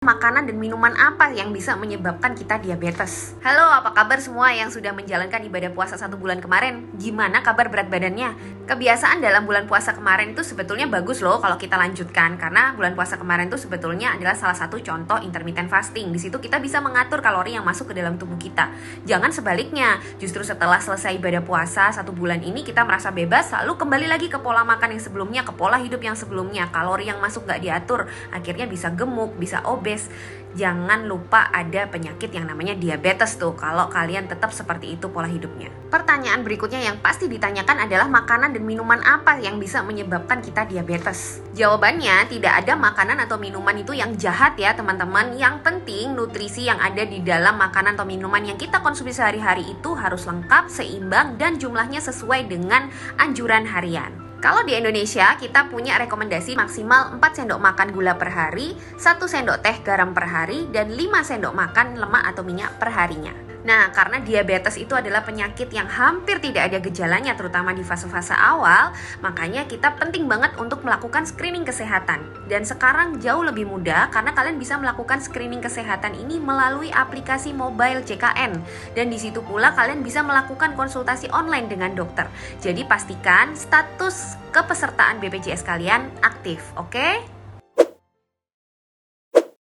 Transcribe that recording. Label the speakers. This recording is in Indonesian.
Speaker 1: makanan dan minuman apa yang bisa menyebabkan kita diabetes. Halo, apa kabar semua yang sudah menjalankan ibadah puasa 1 bulan kemarin? Gimana kabar berat badannya? Kebiasaan dalam bulan puasa kemarin itu sebetulnya bagus loh kalau kita lanjutkan, karena bulan puasa kemarin itu sebetulnya adalah salah satu contoh intermittent fasting. Di situ kita bisa mengatur kalori yang masuk ke dalam tubuh kita. Jangan sebaliknya, justru setelah selesai ibadah puasa 1 bulan ini kita merasa bebas, lalu kembali lagi ke pola makan yang sebelumnya, ke pola hidup yang sebelumnya, kalori yang masuk gak diatur, akhirnya bisa gemuk, bisa obes. Jangan lupa ada penyakit yang namanya diabetes tuh kalau kalian tetap seperti itu pola hidupnya. Pertanyaan berikutnya yang pasti ditanyakan adalah makanan dan minuman apa yang bisa menyebabkan kita diabetes. Jawabannya, tidak ada makanan atau minuman itu yang jahat ya teman-teman. Yang penting nutrisi yang ada di dalam makanan atau minuman yang kita konsumsi sehari-hari itu harus lengkap, seimbang, dan jumlahnya sesuai dengan anjuran harian. Kalau di Indonesia, kita punya rekomendasi maksimal 4 sendok makan gula per hari, 1 sendok teh garam per hari, dan 5 sendok makan lemak atau minyak per harinya. Nah, karena diabetes itu adalah penyakit yang hampir tidak ada gejalanya, terutama di fase-fase awal, makanya kita penting banget untuk melakukan screening kesehatan. Dan sekarang jauh lebih mudah karena kalian bisa melakukan screening kesehatan ini melalui aplikasi mobile JKN. Dan di situ pula kalian bisa melakukan konsultasi online dengan dokter. Jadi pastikan status kepesertaan BPJS kalian aktif, oke?